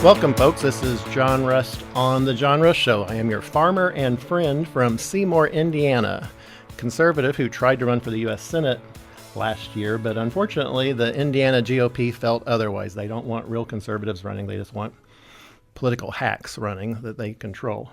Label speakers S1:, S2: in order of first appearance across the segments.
S1: Welcome, folks. This is John Rust on The John Rust Show. I am your farmer and friend from Seymour, Indiana, conservative who tried to run for the U.S. Senate last year, but unfortunately the Indiana GOP felt otherwise. They don't want real conservatives running. They just want political hacks running that they control.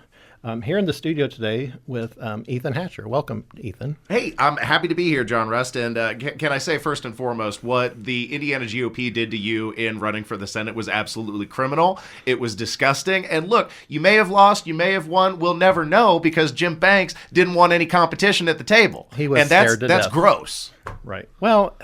S1: Here in the studio today with Ethan Hatcher. Welcome, Ethan.
S2: Hey, I'm happy to be here, John Rust. And can I say first and foremost, what the Indiana GOP did to you in running for the Senate was absolutely criminal. It was disgusting. And look, you may have lost, you may have won. We'll never know because Jim Banks didn't want any competition at the table.
S1: He was scared to death.
S2: That's gross.
S1: Right. Well,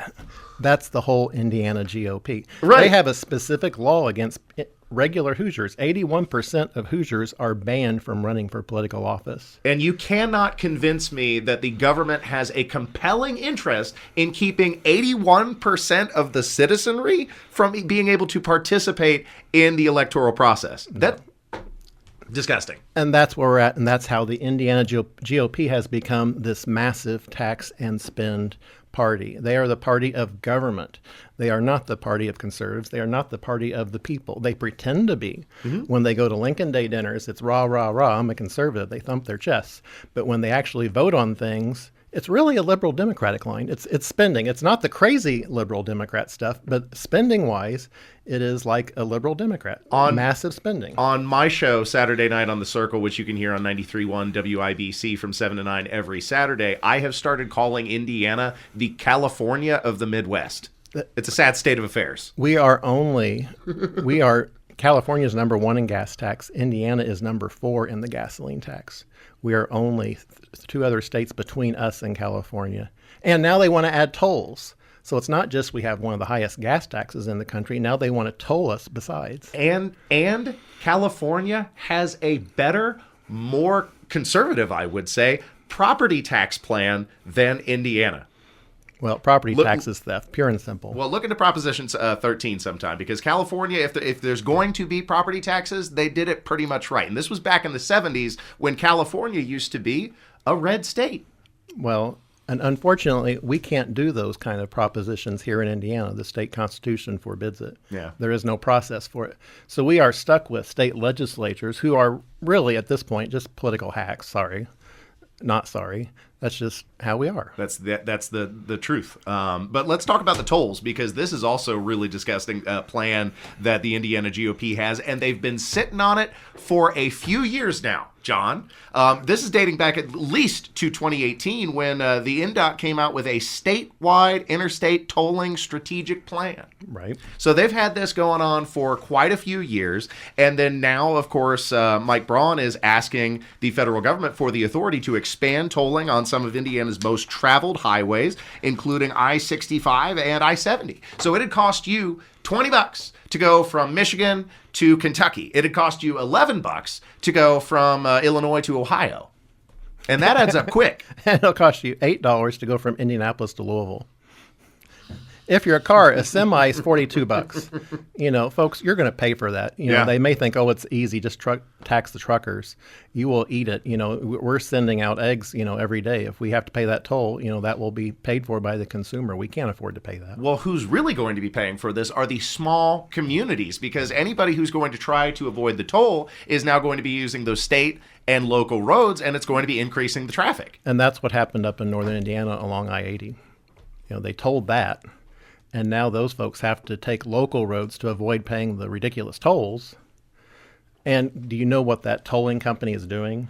S1: that's the whole Indiana GOP.
S2: Right.
S1: They have a specific law against regular Hoosiers. 81% of Hoosiers are banned from running for political office.
S2: And you cannot convince me that the government has a compelling interest in keeping 81% of the citizenry from being able to participate in the electoral process. That's disgusting.
S1: And that's where we're at, and that's how the Indiana GOP has become this massive tax and spend party. They are the party of government. They are not the party of conservatives. They are not the party of the people. They pretend to be. When they go to Lincoln Day dinners, it's rah, rah, rah, I'm a conservative. They thump their chests. But when they actually vote on things, it's really a liberal Democratic line. It's spending. It's not the crazy liberal Democrat stuff, but spending-wise, it is like a liberal Democrat. Massive spending.
S2: On my show, Saturday Night on the Circle, which you can hear on 93.1 WIBC from 7 to 9 every Saturday, I have started calling Indiana the California of the Midwest. It's a sad state of affairs. California is number one in gas tax. Indiana is number 4 in the gasoline tax. We are only 2 other states between us and California. And now they want to add tolls. So it's not just we have one of the highest gas taxes in the country. Now they want to toll us besides. And California has a better, more conservative, I would say, property tax plan than Indiana.
S1: Well, property tax is theft, pure and simple.
S2: Well, look into Proposition 13 sometime, because California, if there's going to be property taxes, they did it pretty much right. And this was back in the 70s when California used to be a red state.
S1: Well, and unfortunately, we can't do those kind of propositions here in Indiana. The state constitution forbids it.
S2: Yeah.
S1: There is no process for it. So we are stuck with state legislatures who are really, at this point, just political hacks. Sorry. Not sorry. That's just how we are.
S2: That's the truth. But let's talk about the tolls, because this is also a really disgusting plan that the Indiana GOP has, and they've been sitting on it for a few years now, John. This is dating back at least to 2018 when the INDOT came out with a statewide interstate tolling strategic plan.
S1: Right.
S2: So they've had this going on for quite a few years. And then now, of course, Mike Braun is asking the federal government for the authority to expand tolling on some of Indiana's most traveled highways, including I-65 and I-70. So it'd cost you $20 to go from Michigan to Kentucky. It'd cost you $11 to go from Illinois to Ohio. And that adds up quick.
S1: And it'll cost you $8 to go from Indianapolis to Louisville. If you're a car, a semi is $42. You know, folks, you're going to pay for that. You know, they may think, oh, it's easy, just tax the truckers. You will eat it. You know, we're sending out eggs, every day. If we have to pay that toll, that will be paid for by the consumer. We can't afford to pay that.
S2: Well, who's really going to be paying for this are the small communities, because anybody who's going to try to avoid the toll is now going to be using those state and local roads, and it's going to be increasing the traffic.
S1: And that's what happened up in northern Indiana along I-80. They told that. And now those folks have to take local roads to avoid paying the ridiculous tolls. And do you know what that tolling company is doing?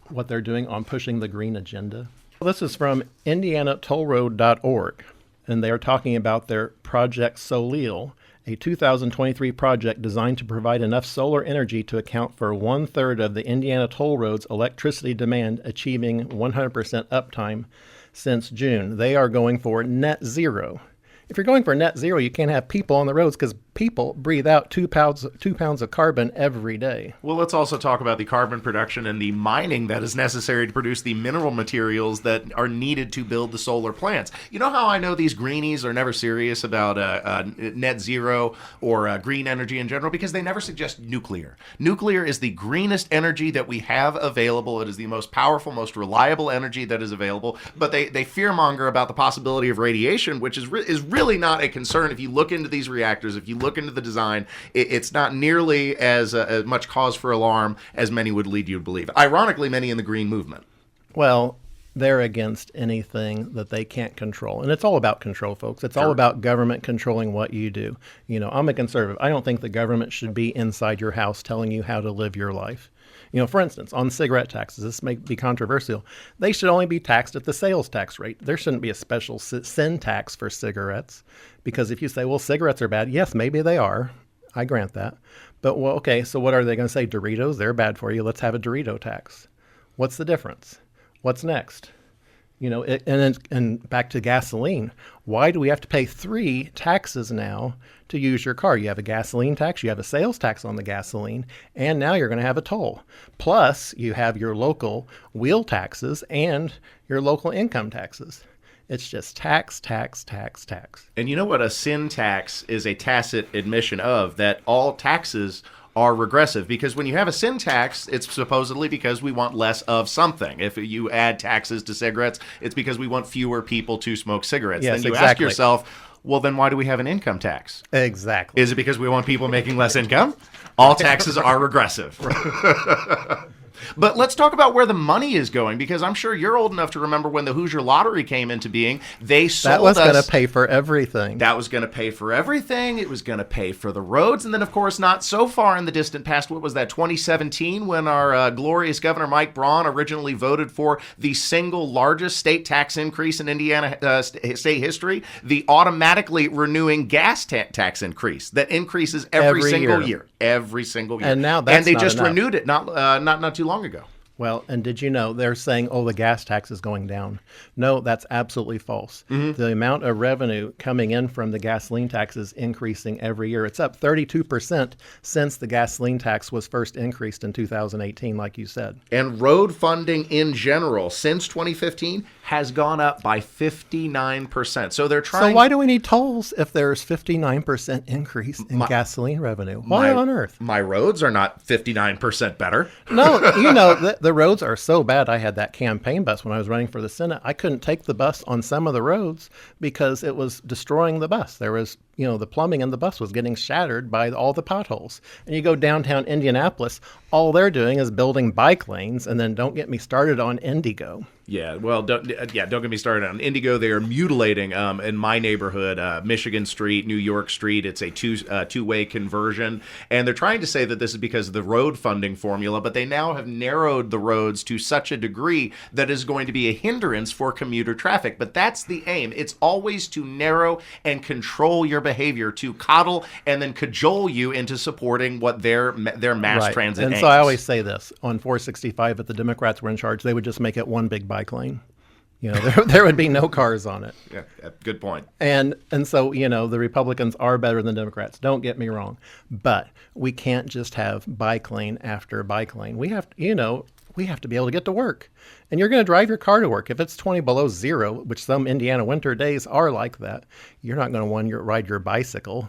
S1: What they're doing on pushing the green agenda? This is from indianatollroad.org, and they are talking about their Project Solil, a 2023 project designed to provide enough solar energy to account for 1/3 of the Indiana toll road's electricity demand, achieving 100% uptime since June. They are going for net zero. If you're going for net zero, you can't have people on the roads because people breathe out 2 pounds of carbon every day.
S2: Well, let's also talk about the carbon production and the mining that is necessary to produce the mineral materials that are needed to build the solar plants. You know how I know these greenies are never serious about net zero or green energy in general? Because they never suggest nuclear. Nuclear is the greenest energy that we have available. It is the most powerful, most reliable energy that is available. But they fearmonger about the possibility of radiation, which is really not a concern if you look into these reactors, if you
S3: look into the design, it's not nearly as much cause for alarm as many would lead you to believe. Ironically, many in the Green movement.
S2: Well, they're against anything that they can't control. And it's all about control, folks. It's all about government controlling what you do. You know, I'm a conservative. I don't think the government should be inside your house telling you how to live your life. You know, for instance, on cigarette taxes, this may be controversial. They should only be taxed at the sales tax rate. There shouldn't be a special sin tax for cigarettes. Because if you say, well, cigarettes are bad, yes, maybe they are. I grant that. But, well, okay, so what are they going to say? Doritos, they're bad for you. Let's have a Dorito tax. What's the difference? What's next? You know, and back to gasoline. Why do we have to pay 3 taxes now to use your car? You have a gasoline tax, you have a sales tax on the gasoline, and now you're going to have a toll. Plus, you have your local wheel taxes and your local income taxes. It's just tax, tax, tax, tax.
S3: And you know what a sin tax is? A tacit admission of that all taxes are regressive, because when you have a sin tax, it's supposedly because we want less of something. If you add taxes to cigarettes, it's because we want fewer people to smoke cigarettes.
S2: Yes,
S3: then you
S2: exactly.
S3: ask yourself, well, then why do we have an income tax?
S2: Exactly.
S3: Is it because we want people making less income? All taxes are regressive. But let's talk about where the money is going, because I'm sure you're old enough to remember when the Hoosier Lottery came into being. They sold
S2: that was going to pay for everything.
S3: That was going to pay for everything. It was going to pay for the roads. And then, of course, not so far in the distant past, what was that, 2017, when our glorious Governor Mike Braun originally voted for the single largest state tax increase in Indiana state history, the automatically renewing gas tax increase that increases every single year. Every single year.
S2: And now that's
S3: they
S2: not
S3: just
S2: enough.
S3: renewed it not too long ago.
S2: Well, and did you know they're saying, oh, the gas tax is going down? No, that's absolutely false.
S3: Mm-hmm.
S2: The amount of revenue coming in from the gasoline tax is increasing every year. It's up 32% since the gasoline tax was first increased in 2018, like you said.
S3: And road funding in general, since 2015, has gone up by 59%. So they're trying...
S2: So why do we need tolls if there's 59% increase in gasoline revenue? Why on earth?
S3: My roads are not 59% better.
S2: No, you know, the roads are so bad. I had that campaign bus when I was running for the Senate. I couldn't take the bus on some of the roads because it was destroying the bus. There was, you know, the plumbing in the bus was getting shattered by all the potholes. And you go downtown Indianapolis, all they're doing is building bike lanes. And then don't get me started on Indigo.
S3: Yeah, well, don't get me started on Indigo. They are mutilating in my neighborhood, Michigan Street, New York Street. It's a two-way conversion, and they're trying to say that this is because of the road funding formula, but they now have narrowed the roads to such a degree that is going to be a hindrance for commuter traffic. But that's the aim. It's always to narrow and control your behavior, to coddle and then cajole you into supporting what their mass transit
S2: and
S3: aims.
S2: So I always say this, on 465, if the Democrats were in charge, they would just make it one big bike lane. You know, there would be no cars on it.
S3: Yeah, good point.
S2: And so, you know, the Republicans are better than Democrats. Don't get me wrong. But we can't just have bike lane after bike lane. We have to be able to get to work. And you're going to drive your car to work. If it's 20 below zero, which some Indiana winter days are like that, you're not going to want to ride your bicycle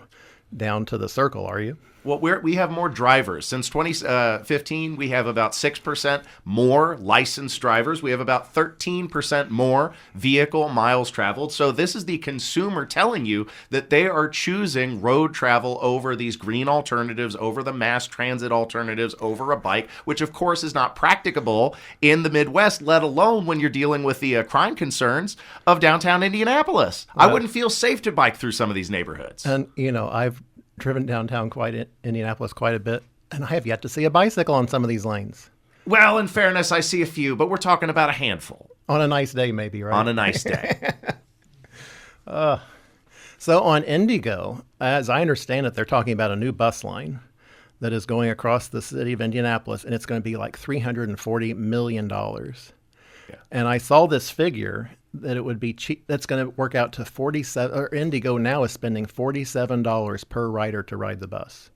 S2: down to the circle, are you?
S3: Well, we have more drivers. Since 2015, we have about 6% more licensed drivers. We have about 13% more vehicle miles traveled. So this is the consumer telling you that they are choosing road travel over these green alternatives, over the mass transit alternatives, over a bike, which of course is not practicable in the Midwest, let alone when you're dealing with the crime concerns of downtown Indianapolis. I wouldn't feel safe to bike through some of these neighborhoods.
S2: And, you know, I've driven downtown Indianapolis quite a bit, and I have yet to see a bicycle on some of these lanes.
S3: Well, in fairness, I see a few, but we're talking about a handful.
S2: On a nice day, maybe, right?
S3: On a nice day.
S2: So on Indigo, as I understand it, they're talking about a new bus line that is going across the city of Indianapolis, and it's going to be like $340 million. Yeah. And I saw this figure that it would be cheap. That's going to work out to 47. Or Indigo now is spending $47 per rider to ride the bus.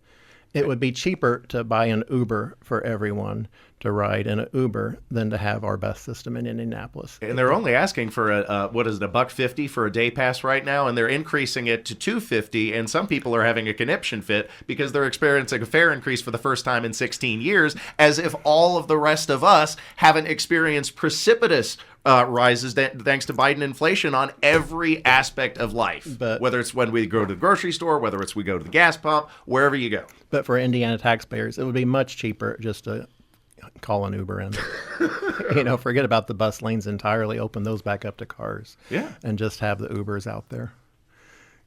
S2: It would be cheaper to buy an Uber for everyone to ride in an Uber than to have our bus system in Indianapolis.
S3: And they're only asking for $1.50 for a day pass right now, and they're increasing it to $2.50. And some people are having a conniption fit because they're experiencing a fare increase for the first time in 16 years, as if all of the rest of us haven't experienced precipitous rises thanks to Biden inflation on every aspect of life.
S2: But
S3: whether it's when we go to the grocery store, whether it's we go to the gas pump, wherever you go.
S2: But for Indiana taxpayers, it would be much cheaper just to call an Uber in. Forget about the bus lanes entirely. Open those back up to cars.
S3: Yeah.
S2: And just have the Ubers out there.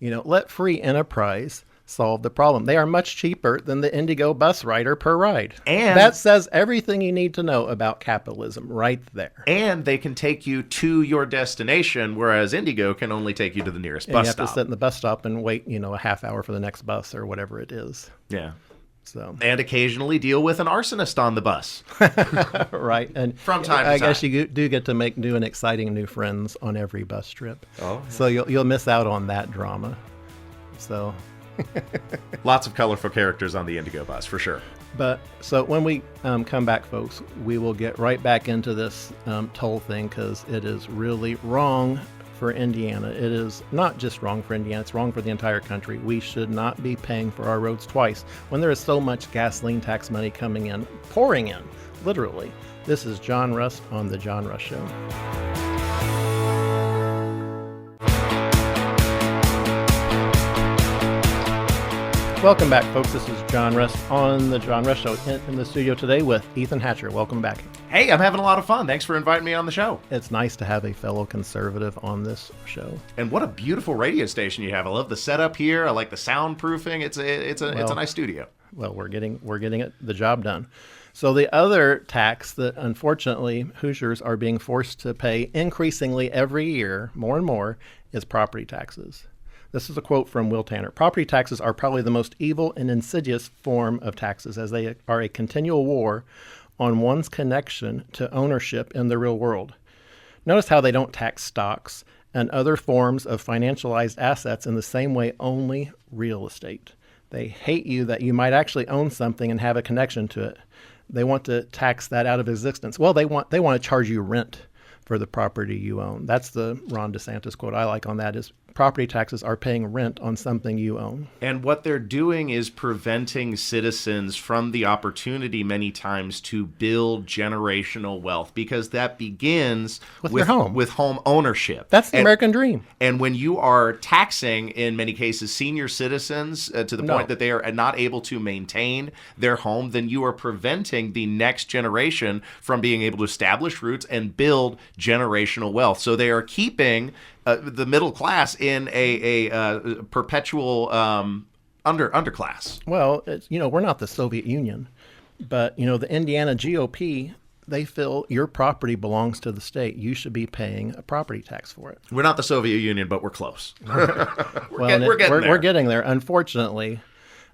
S2: Let free enterprise solve the problem. They are much cheaper than the Indigo bus rider per ride.
S3: And
S2: that says everything you need to know about capitalism right there.
S3: And they can take you to your destination, whereas Indigo can only take you to the nearest bus stop.
S2: You have to sit in the bus stop and wait, a half hour for the next bus or whatever it is.
S3: Yeah.
S2: So.
S3: And occasionally deal with an arsonist on the bus.
S2: Right. And
S3: from time to time.
S2: I guess you do get to make new and exciting new friends on every bus trip.
S3: Oh. Yeah.
S2: So you'll miss out on that drama. So.
S3: Lots of colorful characters on the Indigo bus, for sure.
S2: But so when we come back, folks, we will get right back into this toll thing because it is really wrong for Indiana. It is not just wrong for Indiana, it's wrong for the entire country. We should not be paying for our roads twice when there is so much gasoline tax money coming in, pouring in, literally. This is John Rust on The John Rust Show. Welcome back, folks. This is John Rust on The John Rust Show in the studio today with Ethan Hatcher. Welcome back.
S3: Hey, I'm having a lot of fun. Thanks for inviting me on the show.
S2: It's nice to have a fellow conservative on this show.
S3: And what a beautiful radio station you have. I love the setup here. I like the soundproofing. It's a nice studio.
S2: Well, we're getting the job done. So the other tax that unfortunately Hoosiers are being forced to pay increasingly every year, more and more, is property taxes. This is a quote from Will Tanner. Property taxes are probably the most evil and insidious form of taxes, as they are a continual war on one's connection to ownership in the real world. Notice how they don't tax stocks and other forms of financialized assets in the same way only real estate. They hate you that you might actually own something and have a connection to it. They want to tax that out of existence. Well, they want to charge you rent for the property you own. That's the Ron DeSantis quote I like on that is property taxes are paying rent on something you own.
S3: And what they're doing is preventing citizens from the opportunity many times to build generational wealth, because that begins
S2: with your home.
S3: With home ownership.
S2: That's the American dream.
S3: And when you are taxing, in many cases, senior citizens to the point that they are not able to maintain their home, then you are preventing the next generation from being able to establish roots and build generational wealth. So they are keeping the middle class in a perpetual underclass.
S2: Well, we're not the Soviet Union, but the Indiana GOP, they feel your property belongs to the state. You should be paying a property tax for it.
S3: We're not the Soviet Union, but we're close.
S2: We're getting there, unfortunately.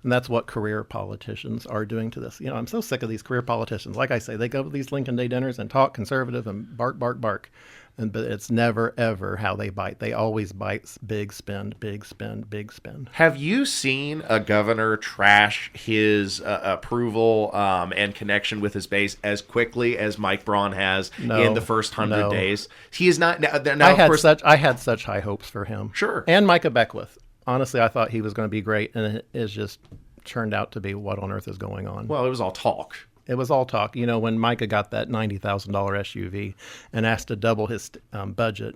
S2: And that's what career politicians are doing to this. I'm so sick of these career politicians. Like I say, they go to these Lincoln Day dinners and talk conservative and bark, bark, bark. But it's never, ever how they bite. They always bite big spend, big spend, big spend.
S3: Have you seen a governor trash his approval and connection with his base as quickly as Mike Braun has in the first 100 days? He is not. Now,
S2: I had such high hopes for him.
S3: Sure.
S2: And Micah Beckwith. Honestly, I thought he was going to be great, and it has just turned out to be what on earth is going on.
S3: Well, it was all talk.
S2: It was all talk. When Micah got that $90,000 SUV and asked to double his budget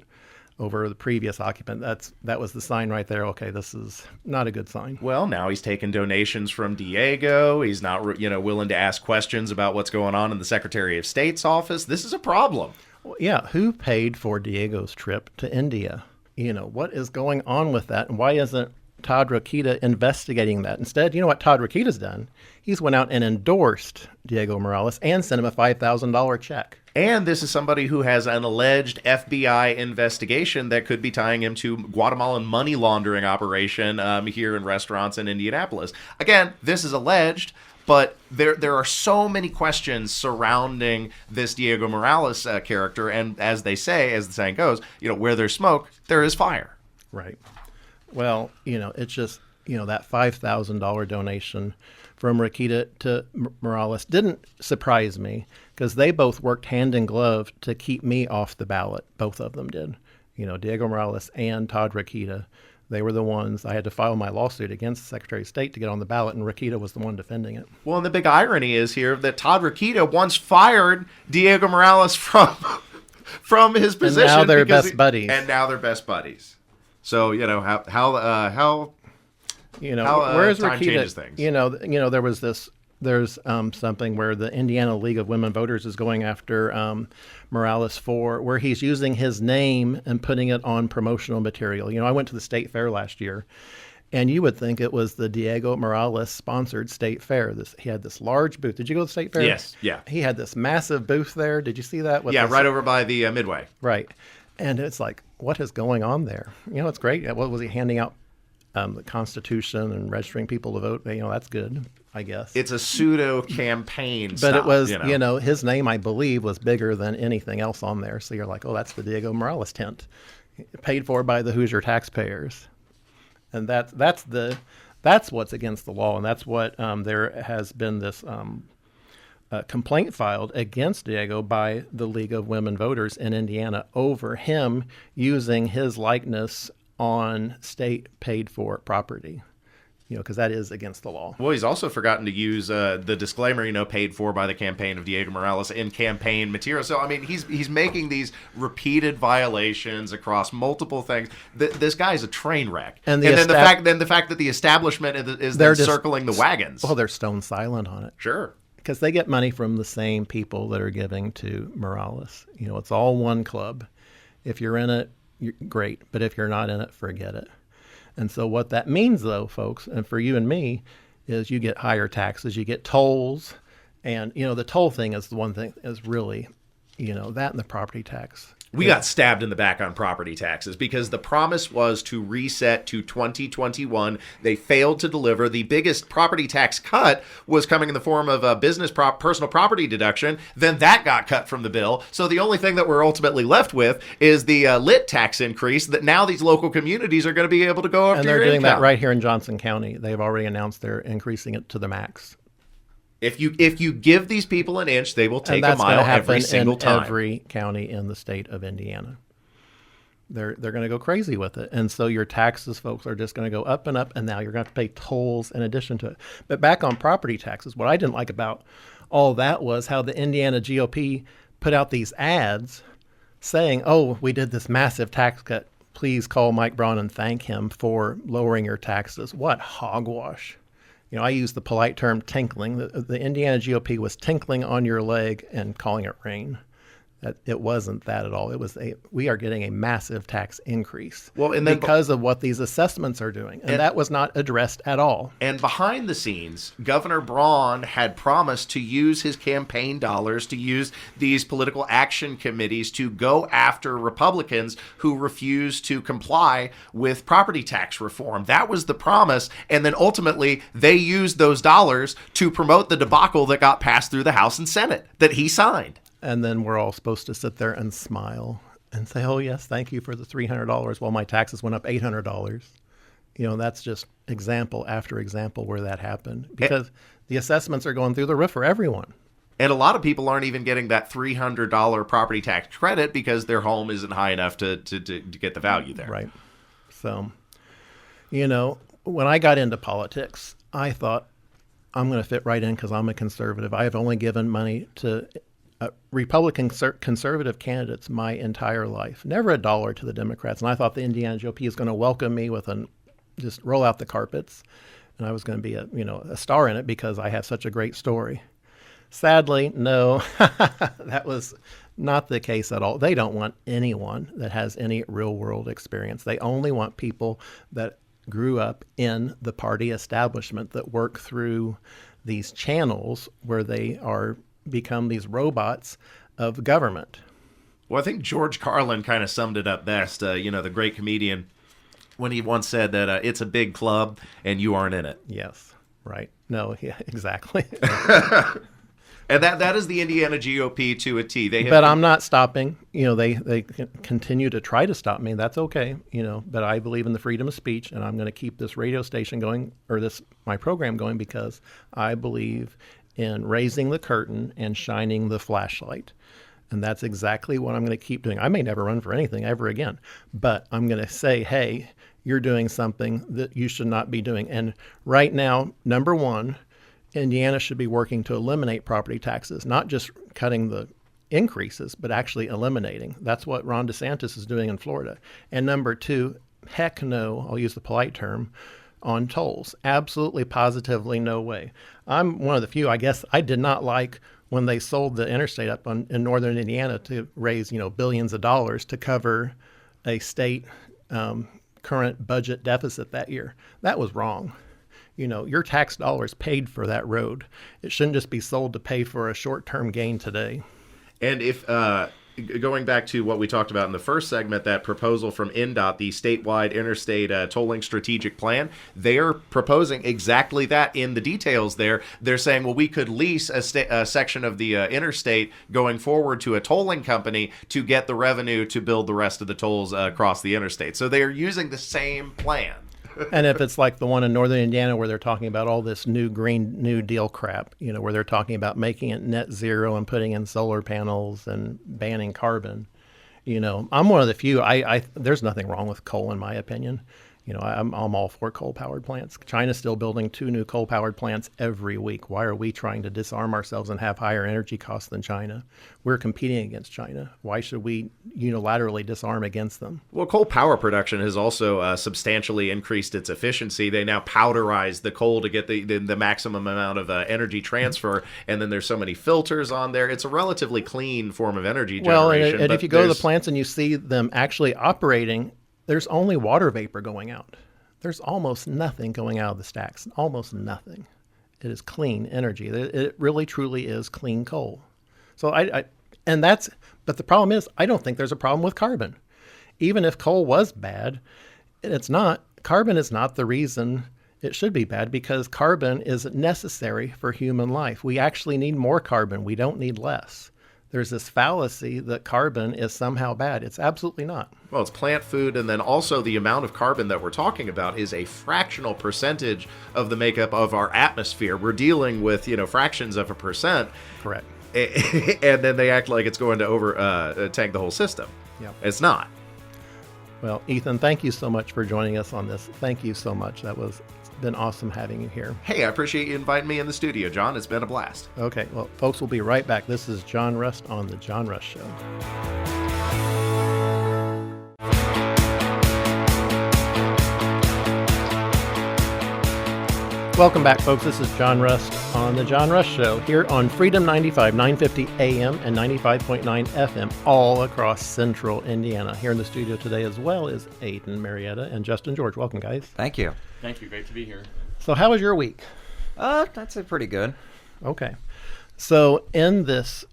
S2: over the previous occupant, that was the sign right there. Okay, this is not a good sign.
S3: Well, now he's taking donations from Diego. He's not, willing to ask questions about what's going on in the Secretary of State's office. This is a problem.
S2: Well, yeah, who paid for Diego's trip to India? What is going on with that, and why isn't Todd Rokita investigating that? Instead, you know what Todd Rokita's done? He's went out and endorsed Diego Morales and sent him a $5,000 check.
S3: And this is somebody who has an alleged FBI investigation that could be tying him to Guatemalan money laundering operation here in restaurants in Indianapolis. Again, this is alleged, but there are so many questions surrounding this Diego Morales character. And as the saying goes, where there's smoke, there is fire.
S2: Right. Well, it's just
S1: that $5,000 donation from Rakita to Morales didn't surprise me because they both worked hand in glove to keep me off the ballot. Both of them did. Diego Morales and Todd Rakita. They were the ones. I had to file my lawsuit against the Secretary of State to get on the ballot, and Rakita was the one defending it.
S3: Well, and the big irony is here that Todd Rakita once fired Diego Morales from his position.
S1: And now they're best buddies.
S3: And now they're best buddies. So how
S1: where's
S3: time
S1: Rakita?
S3: changes things.
S1: There's something where the Indiana League of Women Voters is going after Morales for where he's using his name and putting it on promotional material. I went to the state fair last year, and you would think it was the Diego Morales sponsored state fair. He had this large booth. Did you go to the state fair?
S3: Yes. Yeah.
S1: He had this massive booth there. Did you see that?
S3: Right over by the Midway.
S1: Right. And it's like, what is going on there? It's great. What was he handing out? The Constitution and registering people to vote. That's good, I guess.
S3: It's a pseudo campaign.
S1: But it was, his name, I believe, was bigger than anything else on there. So you're like, oh, that's the Diego Morales tent, paid for by the Hoosier taxpayers, and that's what's against the law, and that's what there has been this complaint filed against Diego by the League of Women Voters in Indiana over him using his likeness on state paid for property, because that is against the law.
S3: Well, he's also forgotten to use the disclaimer, paid for by the campaign of Diego Morales in campaign material. So, I mean, he's making these repeated violations across multiple things. This guy's a train wreck. And then the fact that the establishment is then circling the wagons.
S1: Well, they're stone silent on it.
S3: Sure.
S1: Because they get money from the same people that are giving to Morales. It's all one club. If you're in it, you're great. But if you're not in it, forget it. And so what that means, though, folks, and for you and me, is you get higher taxes, you get tolls. And, the toll thing is the one thing is really, that and the property tax.
S3: We got stabbed in the back on property taxes because the promise was to reset to 2021. They failed to deliver. The biggest property tax cut was coming in the form of a personal property deduction. Then that got cut from the bill. So the only thing that we're ultimately left with is the lit tax increase that now these local communities are going to be able to go after.
S1: And they're doing that right here in Johnson County. They've already announced they're increasing it to the max.
S3: If you give these people an inch, they will take a mile every single time.
S1: Every county in the state of Indiana. They're going to go crazy with it. And so your taxes, folks, are just going to go up and up, and now you're going to have to pay tolls in addition to it. But back on property taxes, what I didn't like about all that was how the Indiana GOP put out these ads saying, oh, we did this massive tax cut. Please call Mike Braun and thank him for lowering your taxes. What hogwash. I use the polite term tinkling. The Indiana GOP was tinkling on your leg and calling it rain. It wasn't that at all. We are getting a massive tax increase because of what these assessments are doing. And that was not addressed at all.
S3: And behind the scenes, Governor Braun had promised to use his campaign dollars, to use these political action committees to go after Republicans who refuse to comply with property tax reform. That was the promise. And then ultimately, they used those dollars to promote the debacle that got passed through the House and Senate that he signed.
S1: And then we're all supposed to sit there and smile and say, oh, yes, thank you for the $300 while my taxes went up $800. That's just example after example where that happened because the assessments are going through the roof for everyone.
S3: And a lot of people aren't even getting that $300 property tax credit because their home isn't high enough to get the value there.
S1: Right. So, when I got into politics, I thought I'm going to fit right in because I'm a conservative. I have only given money to Republican conservative candidates my entire life, never a dollar to the Democrats. And I thought the Indiana GOP is going to welcome me with just roll out the carpets, and I was going to be a star in it because I have such a great story. Sadly, no, that was not the case at all. They don't want anyone that has any real world experience. They only want people that grew up in the party establishment that work through these channels where they are become these robots of government.
S3: Well, I think George Carlin kind of summed it up best, the great comedian, when he once said that it's a big club and you aren't in it.
S1: Yes, right. No, yeah, exactly.
S3: And that is the Indiana GOP to a T.
S2: But I'm not stopping. They continue to try to stop me. That's okay. But I believe in the freedom of speech, and I'm going to keep this radio station going, or my program going, because I believe in raising the curtain and shining the flashlight. And that's exactly what I'm going to keep doing. I may never run for anything ever again, but I'm going to say, hey, you're doing something that you should not be doing. And right now, number one, Indiana should be working to eliminate property taxes, not just cutting the increases, but actually eliminating. That's what Ron DeSantis is doing in Florida. And number two, heck no, I'll use the polite term, on tolls. Absolutely, positively, no way. I'm one of the few, I guess, I did not like when they sold the interstate up in northern Indiana to raise, billions of dollars to cover a state current budget deficit that year. That was wrong. Your tax dollars paid for that road. It shouldn't just be sold to pay for a short-term gain today.
S3: And if going back to what we talked about in the first segment, that proposal from INDOT, the statewide interstate tolling strategic plan, they're proposing exactly that in the details there. They're saying, well, we could lease a section of the interstate going forward to a tolling company to get the revenue to build the rest of the tolls across the interstate. So they are using the same plan.
S2: And if it's like the one in northern Indiana where they're talking about all this new Green New Deal crap, where they're talking about making it net zero and putting in solar panels and banning carbon, I'm one of the few. There's nothing wrong with coal, in my opinion. I'm all for coal-powered plants. China's still building 2 new coal-powered plants every week. Why are we trying to disarm ourselves and have higher energy costs than China? We're competing against China. Why should we unilaterally disarm against them?
S3: Well, coal power production has also substantially increased its efficiency. They now powderize the coal to get the maximum amount of energy transfer, and then there's so many filters on there. It's a relatively clean form of energy generation.
S2: Well, and if you go to the plants and you see them actually operating, there's only water vapor going out. There's almost nothing going out of the stacks. Almost nothing. It is clean energy. It really, truly is clean coal. So but the problem is, I don't think there's a problem with carbon. Even if coal was bad, it's not. Carbon is not the reason it should be bad, because carbon is necessary for human life. We actually need more carbon. We don't need less. There's this fallacy that carbon is somehow bad. It's absolutely not.
S3: Well, it's plant food, and then also the amount of carbon that we're talking about is a fractional percentage of the makeup of our atmosphere. We're dealing with, fractions of a percent.
S2: Correct.
S3: And then they act like it's going to tank the whole system.
S2: Yep.
S3: It's not.
S2: Well, Ethan, thank you so much for joining us on this. Thank you so much. It's been awesome having you here.
S3: Hey, I appreciate you inviting me in the studio, John. It's been a blast.
S2: Okay, well, folks, we'll be right back. This is John Rust on The John Rust Show. Welcome back, folks. This is John Rust on The John Rust Show here on Freedom 95, 950 AM and 95.9 FM all across central Indiana. Here in the studio today as well is Aiden Marietta and Justin George. Welcome, guys.
S4: Thank you.
S5: Thank you. Great to be here.
S2: So how was your week?
S4: That's pretty good.
S2: Okay. So in this,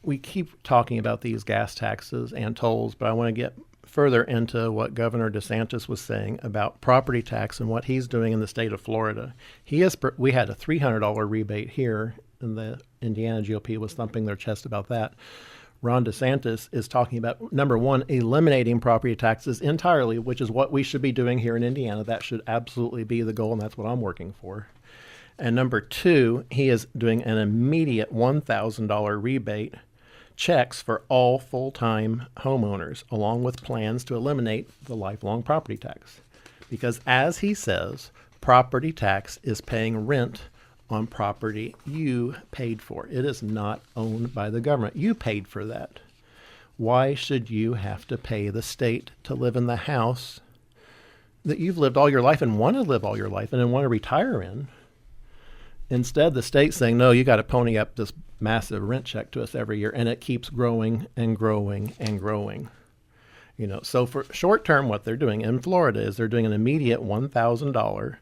S2: we keep talking about these gas taxes and tolls, but I want to get further into what Governor DeSantis was saying about property tax and what he's doing in the state of Florida. We had a $300 rebate here, and the Indiana GOP was thumping their chest about that. Ron DeSantis is talking about, number one, eliminating property taxes entirely, which is what we should be doing here in Indiana. That should absolutely be the goal, and that's what I'm working for. And number two, he is doing an immediate $1,000 rebate checks for all full-time homeowners, along with plans to eliminate the lifelong property tax. Because as he says, property tax is paying rent on property you paid for. It is not owned by the government. You paid for that. Why should you have to pay the state to live in the house that you've lived all your life and want to live all your life and then want to retire in? Instead, the state's saying, no, you got to pony up this massive rent check to us every year, and it keeps growing and growing and growing. So for short term, what they're doing in Florida is they're doing an immediate $1,000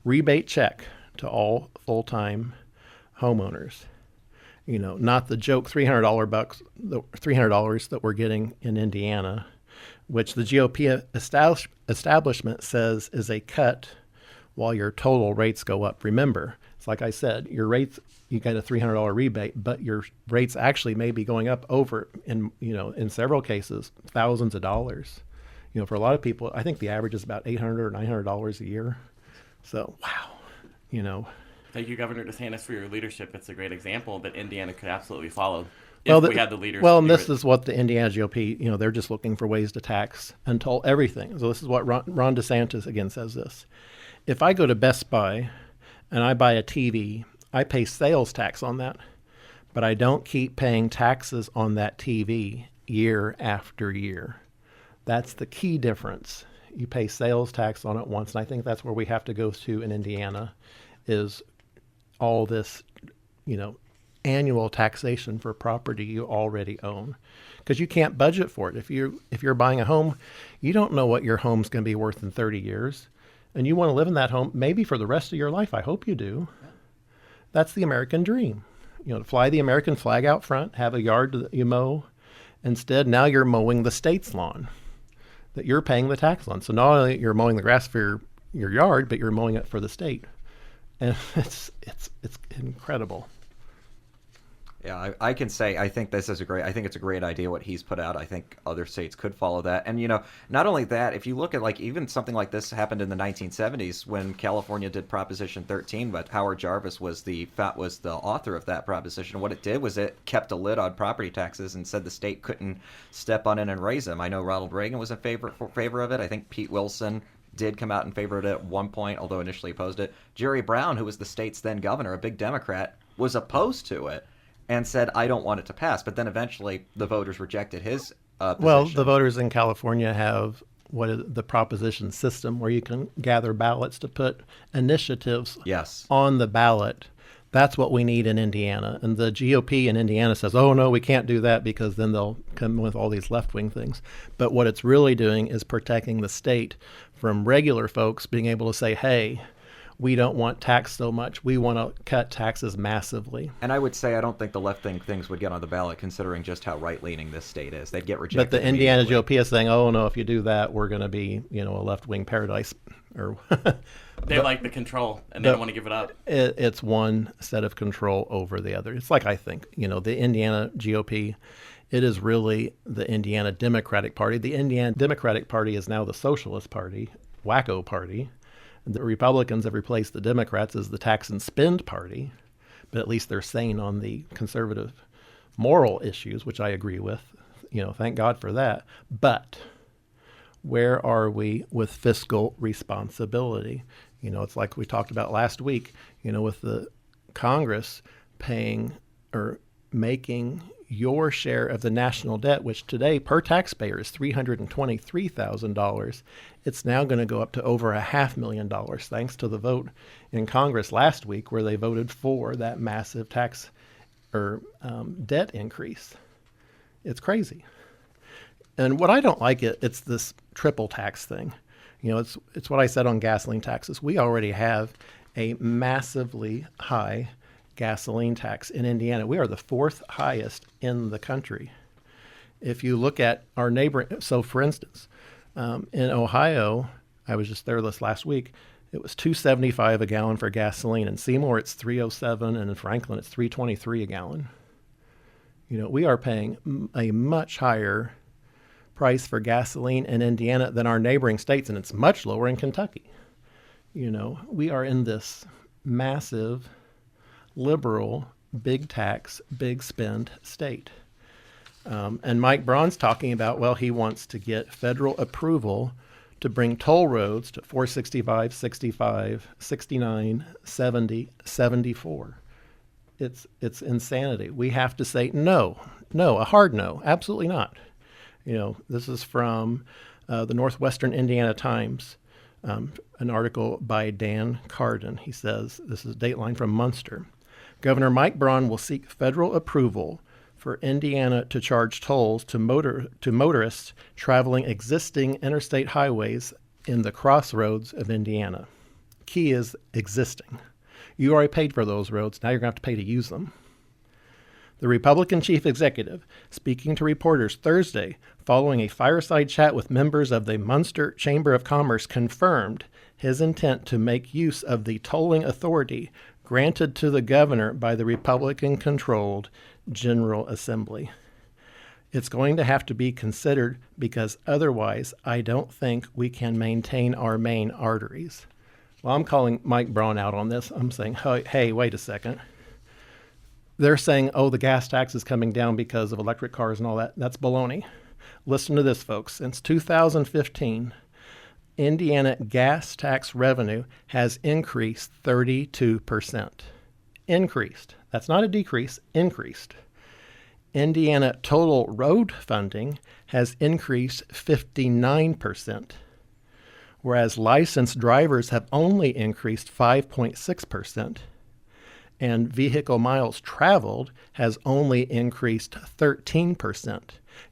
S2: rebate check to all full-time homeowners. Not the joke $300 that we're getting in Indiana, which the GOP establishment says is a cut while your total rates go up. Remember, It's like I said, your rates, you get a $300 rebate, but your rates actually may be going up over in several cases, thousands of dollars. For a lot of people, I think the average is about $800 or $900 a year. So, wow,
S5: Thank you, Governor DeSantis, for your leadership. It's a great example that Indiana could absolutely follow
S2: Well,
S5: if we had the leaders.
S2: Well,
S5: to
S2: and
S5: do
S2: this
S5: it.
S2: is what the Indiana GOP, they're just looking for ways to tax and toll everything. So this is what Ron DeSantis again says this. If I go to Best Buy and I buy a TV, I pay sales tax on that, but I don't keep paying taxes on that TV year after year. That's the key difference. You pay sales tax on it once, and I think that's where we have to go to in Indiana is all this, annual taxation for property you already own, because you can't budget for it. If you're buying a home, you don't know what your home's going to be worth in 30 years, and you want to live in that home maybe for the rest of your life. I hope you do. That's the American dream. To fly the American flag out front, have a yard that you mow. Instead, now you're mowing the state's lawn that you're paying the tax on. So not only you're mowing the grass for your yard, but you're mowing it for the state. And it's incredible.
S4: Yeah, I can say I think it's a great idea what he's put out. I think other states could follow that. And not only that, if you look at even something like this happened in the 1970s when California did Proposition 13, but Howard Jarvis was the author of that proposition. What it did was it kept a lid on property taxes and said the state couldn't step on in and raise them. I know Ronald Reagan was in favor of it. I think Pete Wilson did come out in favor of it at one point, although initially opposed it. Jerry Brown, who was the state's then governor, a big Democrat, was opposed to it and said, I don't want it to pass. But then eventually the voters rejected his position.
S2: Well, the voters in California have what is the proposition system where you can gather ballots to put initiatives on the ballot. That's what we need in Indiana. And the GOP in Indiana says, oh, no, we can't do that because then they'll come with all these left-wing things. But what it's really doing is protecting the state from regular folks being able to say, hey, we don't want tax so much. We want to cut taxes massively.
S4: And I would say I don't think the left-wing things would get on the ballot considering just how right-leaning this state is. They'd get rejected.
S2: But the Indiana GOP is saying, oh, no, if you do that, we're going to be, a left-wing paradise. Or
S5: they like the control, and they don't want to give it up.
S2: It's one set of control over the other. It's like I think, the Indiana GOP, it is really the Indiana Democratic Party. The Indiana Democratic Party is now the Socialist Party, wacko party. The Republicans have replaced the Democrats as the tax and spend party, but at least they're sane on the conservative moral issues, which I agree with. Thank God for that. But where are we with fiscal responsibility? It's like we talked about last week, with the Congress paying or making your share of the national debt, which today per taxpayer is $323,000. It's now going to go up to over $500,000 thanks to the vote in Congress last week where they voted for that massive tax or debt increase. It's crazy. And what I don't like it's this triple tax thing. It's what I said on gasoline taxes. We already have a massively high gasoline tax in Indiana. We are the fourth highest in the country. If you look at our neighbor, so for instance, in Ohio, I was just there this last week, it was $2.75 a gallon for gasoline. In Seymour, it's $3.07, and in Franklin, it's $3.23 a gallon. We are paying a much higher price for gasoline in Indiana than our neighboring states, and it's much lower in Kentucky. We are in this massive liberal, big tax, big spend state. And Mike Braun's talking about, he wants to get federal approval to bring toll roads to 465, 65, 69, 70, 74. It's insanity. We have to say no, a hard no, absolutely not. This is from the Northwestern Indiana Times, an article by Dan Carden. He says, this is a dateline from Munster. Governor Mike Braun will seek federal approval for Indiana to charge tolls to motorists traveling existing interstate highways in the crossroads of Indiana. Key is existing. You already paid for those roads. Now you're going to have to pay to use them. The Republican chief executive, speaking to reporters Thursday following a fireside chat with members of the Munster Chamber of Commerce, confirmed his intent to make use of the tolling authority granted to the governor by the Republican-controlled General Assembly. It's going to have to be considered because otherwise I don't think we can maintain our main arteries. Well, I'm calling Mike Braun out on this. I'm saying, hey, wait a second. They're saying, oh, the gas tax is coming down because of electric cars and all that. That's baloney. Listen to this, folks. Since 2015, Indiana gas tax revenue has increased 32%. Increased. That's not a decrease, increased. Indiana total road funding has increased 59%, whereas licensed drivers have only increased 5.6%, and vehicle miles traveled has only increased 13%.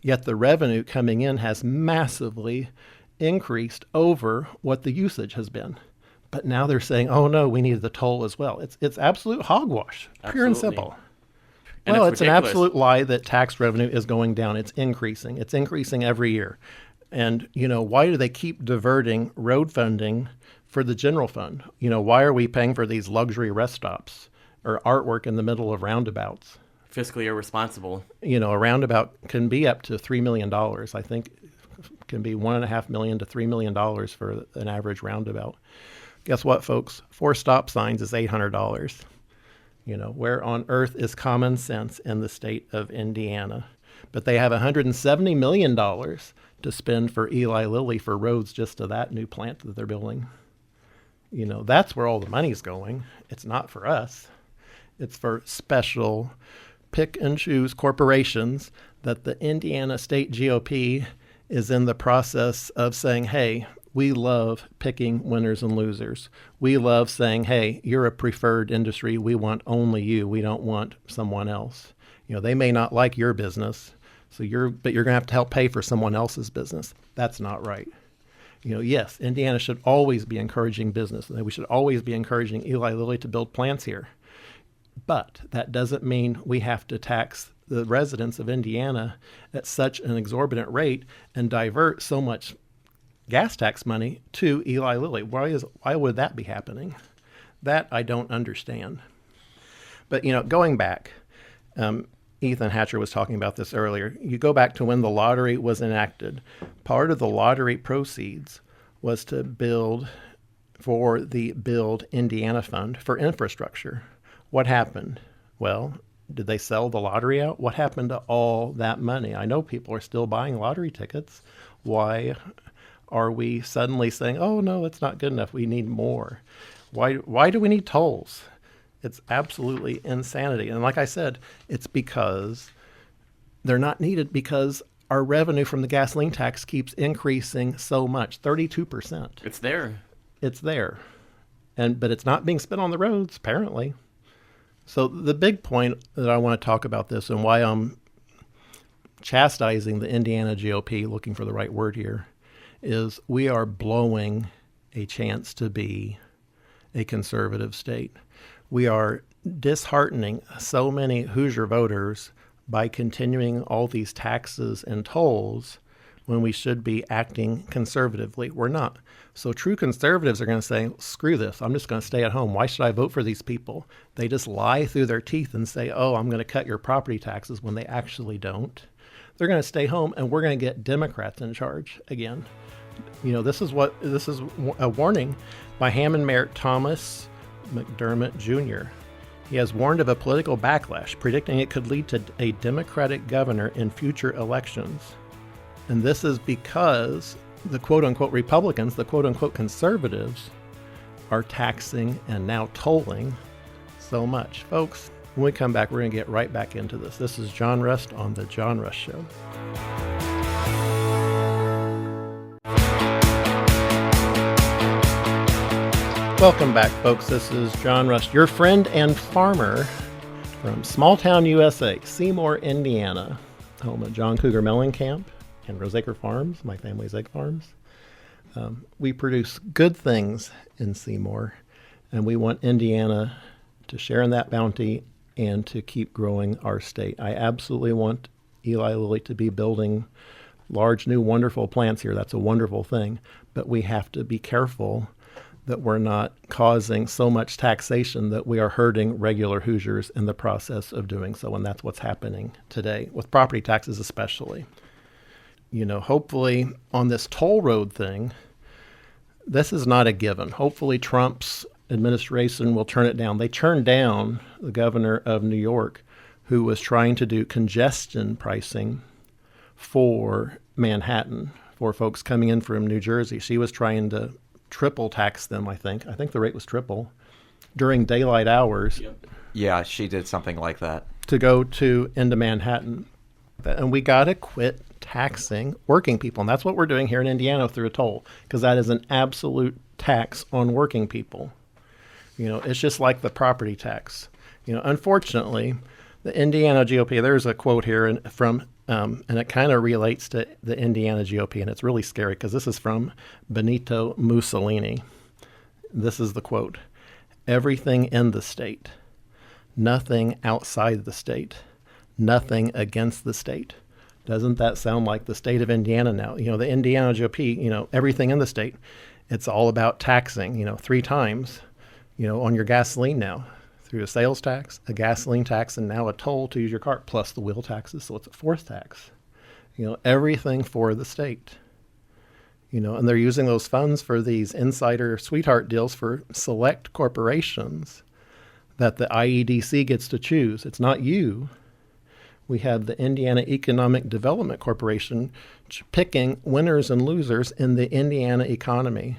S2: Yet the revenue coming in has massively increased over what the usage has been. But now they're saying, oh no, we need the toll as well. It's absolute hogwash, pure and simple.
S5: And
S2: well,
S5: it's
S2: an
S5: ridiculous.
S2: absolute lie that tax revenue is going down. It's increasing. It's increasing every year. And, why do they keep diverting road funding for the general fund? Why are we paying for these luxury rest stops or artwork in the middle of roundabouts?
S5: Fiscally irresponsible.
S2: A roundabout can be up to $3 million. I think can be $1.5 million to $3 million for an average roundabout. Guess what, folks? 4 stop signs is $800. Where on earth is common sense in the state of Indiana? But they have $170 million to spend for Eli Lilly for roads just to that new plant that they're building. That's where all the money's going. It's not for us. It's for special pick and choose corporations that the Indiana State GOP is in the process of saying, hey, we love picking winners and losers. We love saying, hey, you're a preferred industry. We want only you. We don't want someone else. They may not like your business, but you're going to have to help pay for someone else's business. That's not right. Yes, Indiana should always be encouraging business. We should always be encouraging Eli Lilly to build plants here. But that doesn't mean we have to tax the residents of Indiana at such an exorbitant rate and divert so much gas tax money to Eli Lilly. Why would that be happening? That I don't understand. But, going back, Ethan Hatcher was talking about this earlier. You go back to when the lottery was enacted. Part of the lottery proceeds was to build for the Build Indiana Fund for infrastructure. What happened? Well, did they sell the lottery out? What happened to all that money? I know people are still buying lottery tickets. Why are we suddenly saying, oh, no, it's not good enough. We need more. Why do we need tolls? It's absolutely insanity. And like I said, it's because they're not needed because our revenue from the gasoline tax keeps increasing so much, 32%.
S5: It's there.
S2: It's there. But it's not being spent on the roads, apparently. So the big point that I want to talk about this and why I'm chastising the Indiana GOP, looking for the right word here, is we are blowing a chance to be a conservative state. We are disheartening so many Hoosier voters by continuing all these taxes and tolls when we should be acting conservatively. We're not. So true conservatives are going to say, screw this, I'm just going to stay at home. Why should I vote for these people? They just lie through their teeth and say, oh, I'm going to cut your property taxes when they actually don't. They're going to stay home and we're going to get Democrats in charge again. This is a warning by Hammond Mayor Thomas McDermott Jr. He has warned of a political backlash, predicting it could lead to a Democratic governor in future elections. And this is because the quote-unquote Republicans, the quote-unquote conservatives, are taxing and now tolling so much. Folks, when we come back, we're going to get right back into this. This is John Rust on The John Rust Show. Welcome back, folks. This is John Rust, your friend and farmer from small town USA, Seymour, Indiana, home of John Cougar Mellencamp and Roseacre Farms, my family's egg farms. We produce good things in Seymour, and we want Indiana to share in that bounty and to keep growing our state. I absolutely want Eli Lilly to be building large, new, wonderful plants here. That's a wonderful thing, but we have to be careful that we're not causing so much taxation that we are hurting regular Hoosiers in the process of doing so. And that's what's happening today, with property taxes especially. Hopefully on this toll road thing, this is not a given. Hopefully Trump's administration will turn it down. They turned down the governor of New York, who was trying to do congestion pricing for Manhattan, for folks coming in from New Jersey. She was trying to triple tax them, I think. I think the rate was triple during daylight hours.
S5: Yep.
S4: Yeah, she did something like that.
S2: To go into Manhattan. And we got to quit taxing working people. And that's what we're doing here in Indiana through a toll, because that is an absolute tax on working people. It's just like the property tax. Unfortunately, the Indiana GOP, there's a quote here from and it kind of relates to the Indiana GOP, and it's really scary because this is from Benito Mussolini. This is the quote: "Everything in the state, nothing outside the state, nothing against the state." Doesn't that sound like the state of Indiana now? The Indiana GOP, everything in the state, it's all about taxing, 3 times, on your gasoline now. Through a sales tax, a gasoline tax, and now a toll to use your car, plus the wheel taxes. So it's a 4th tax. Everything for the state. And they're using those funds for these insider sweetheart deals for select corporations that the IEDC gets to choose. It's not you. We have the Indiana Economic Development Corporation picking winners and losers in the Indiana economy.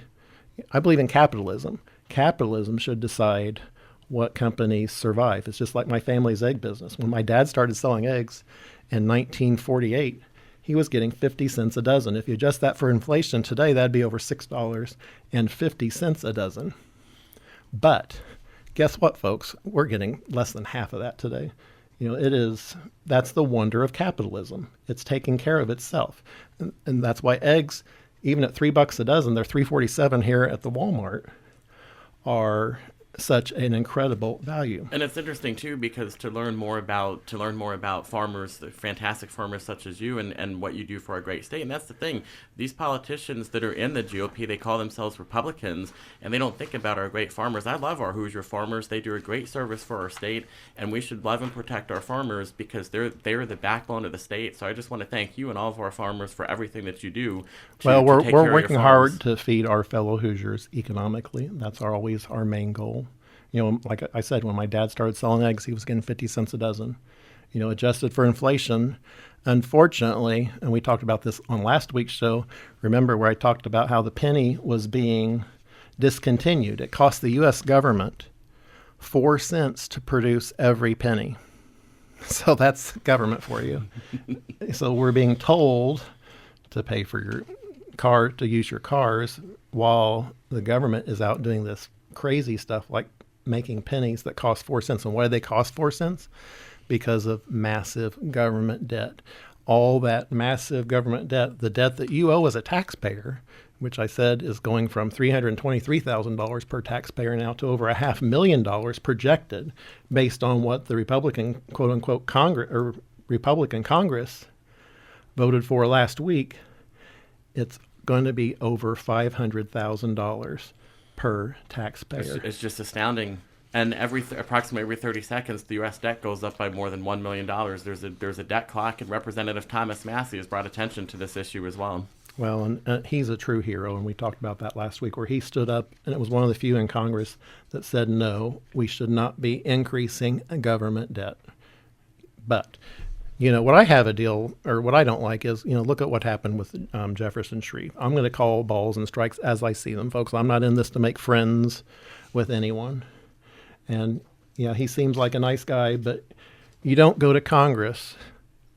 S2: I believe in capitalism. Capitalism should decide what companies survive. It's just like my family's egg business. When my dad started selling eggs in 1948, he was getting 50 cents a dozen. If you adjust that for inflation today, that'd be over $6.50 a dozen. But guess what, folks? We're getting less than half of that today. That's the wonder of capitalism. It's taking care of itself. And that's why eggs, even at $3 a dozen, they're $3.47 here at the Walmart, are such an incredible value.
S5: And it's interesting too, because to learn more about farmers, the fantastic farmers such as you, and what you do for our great state. And that's the thing, these politicians that are in the GOP, they call themselves Republicans, and they don't think about our great farmers. I love our Hoosier farmers. They do a great service for our state, and we should love and protect our farmers because they're the backbone of the state. So I just want to thank you and all of our farmers for everything that you do.
S2: We're working hard to feed our fellow Hoosiers economically. That's always our main goal. Like I said, when my dad started selling eggs, he was getting 50 cents a dozen. Adjusted for inflation, unfortunately, and we talked about this on last week's show, remember where I talked about how the penny was being discontinued. It cost the U.S. government 4 cents to produce every penny. So that's government for you. So we're being told to pay for your car, to use your cars, while the government is out doing this crazy stuff like making pennies that cost 4 cents. And why do they cost 4 cents? Because of massive government debt. All that massive government debt, the debt that you owe as a taxpayer, which I said is going from $323,000 per taxpayer now to over $500,000 projected, based on what the Republican quote unquote Republican Congress voted for last week. It's going to be over $500,000 per taxpayer.
S5: It's just astounding. And approximately every 30 seconds, the U.S. debt goes up by more than $1 million. There's a debt clock, and Representative Thomas Massey has brought attention to this issue as well.
S2: Well, and he's a true hero, and we talked about that last week, where he stood up, and it was one of the few in Congress that said, no, we should not be increasing government debt. But, what I have what I don't like is, look at what happened with Jefferson Shreve. I'm going to call balls and strikes as I see them, folks. I'm not in this to make friends with anyone. And, he seems like a nice guy, but you don't go to Congress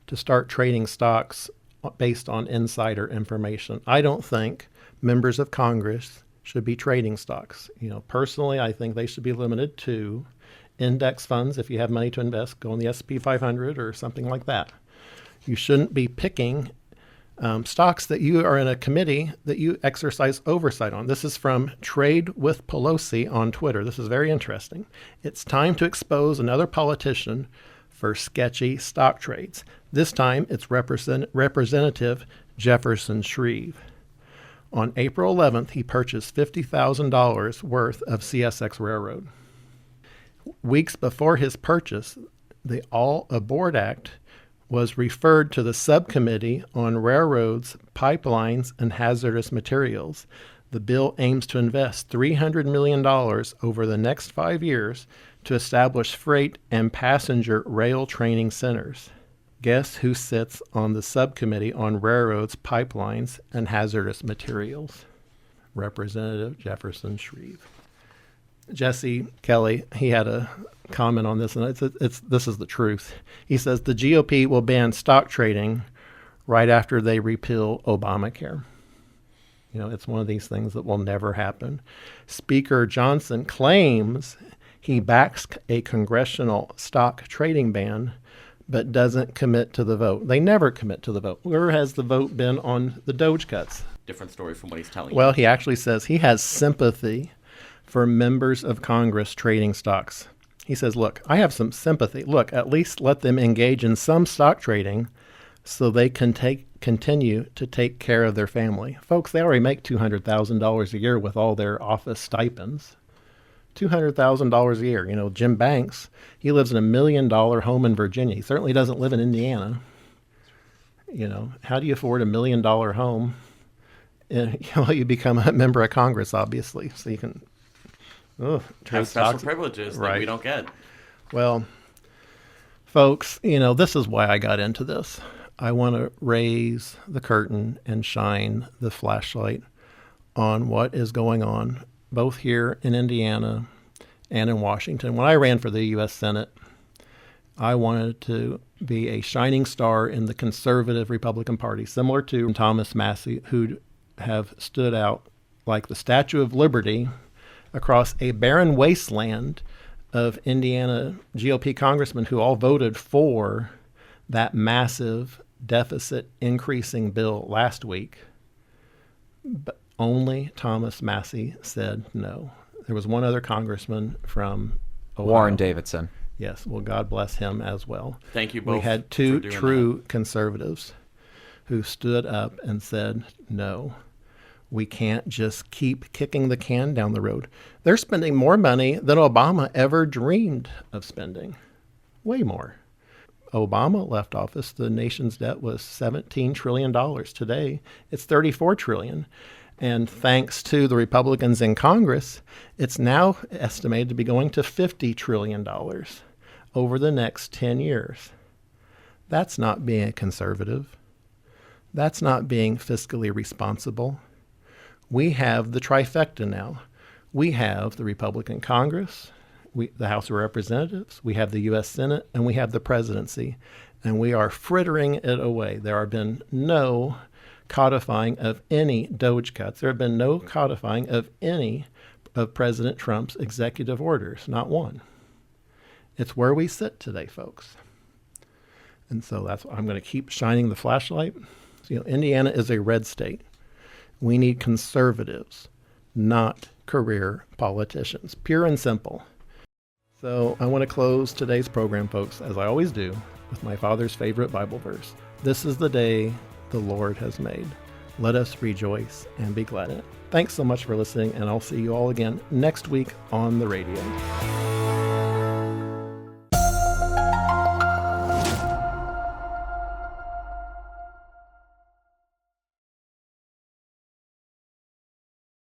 S2: to start trading stocks based on insider information. I don't think members of Congress should be trading stocks. Personally, I think they should be limited to index funds. If you have money to invest, go on the S&P 500 or something like that. You shouldn't be picking stocks that you are in a committee that you exercise oversight on. This is from Trade with Pelosi on Twitter. This is very interesting. It's time to expose another politician for sketchy stock trades. This time it's Representative Jefferson Shreve. On April 11th, he purchased $50,000 worth of CSX Railroad. Weeks before his purchase, the All Aboard Act was referred to the Subcommittee on Railroads, Pipelines, and Hazardous Materials. The bill aims to invest $300 million over the next 5 years to establish freight and passenger rail training centers. Guess who sits on the Subcommittee on Railroads, Pipelines, and Hazardous Materials? Representative Jefferson Shreve. Jesse Kelly, he had a comment on this, and this is the truth. He says the GOP will ban stock trading right after they repeal Obamacare. You know, it's one of these things that will never happen. Speaker Johnson claims he backs a congressional stock trading ban, but doesn't commit to the vote. They never commit to the vote. Where has the vote been on the Doge cuts?
S5: Different story from what he's telling
S2: Well,
S5: you.
S2: he actually says he has sympathy for members of Congress trading stocks. He says, look, I have some sympathy. Look, at least let them engage in some stock trading so they can continue to take care of their family. Folks, they already make $200,000 a year with all their office stipends. $200,000 a year. You know, Jim Banks, he lives in $1 million home in Virginia. He certainly doesn't live in Indiana. You know, how do you afford $1 million home? You become a member of Congress, obviously, so you can trade
S5: Have special
S2: stocks.
S5: privileges that
S2: Right.
S5: we don't get.
S2: Well, folks, you know, this is why I got into this. I want to raise the curtain and shine the flashlight on what is going on, both here in Indiana and in Washington. When I ran for the U.S. Senate, I wanted to be a shining star in the conservative Republican Party, similar to Thomas Massie, who have stood out like the Statue of Liberty across a barren wasteland of Indiana GOP congressmen who all voted for that massive deficit increasing bill last week. But only Thomas Massie said no. There was one other congressman from Ohio.
S4: Warren Davidson.
S2: Yes, well, God bless him as well.
S5: Thank you both.
S2: We had
S5: for
S2: two
S5: doing
S2: true conservatives who stood up and said, no, we can't just keep kicking the can down the road. They're spending more money than Obama ever dreamed of spending. Way more. Obama left office, the nation's debt was $17 trillion. Today, it's $34 trillion. And thanks to the Republicans in Congress, it's now estimated to be going to $50 trillion over the next 10 years. That's not being a conservative. That's not being fiscally responsible. We have the trifecta now. We have the Republican Congress, the House of Representatives, we have the U.S. Senate, and we have the presidency. And we are frittering it away. There have been no codifying of any Doge cuts. There have been no codifying of any of President Trump's executive orders, not one. It's where we sit today, folks. And so that's why I'm going to keep shining the flashlight. You know, Indiana is a red state. We need conservatives, not career politicians, pure and simple. So I want to close today's program, folks, as I always do, with my father's favorite Bible verse. This is the day the Lord has made. Let us rejoice and be glad in it. Thanks so much for listening, and I'll see you all again next week on the radio.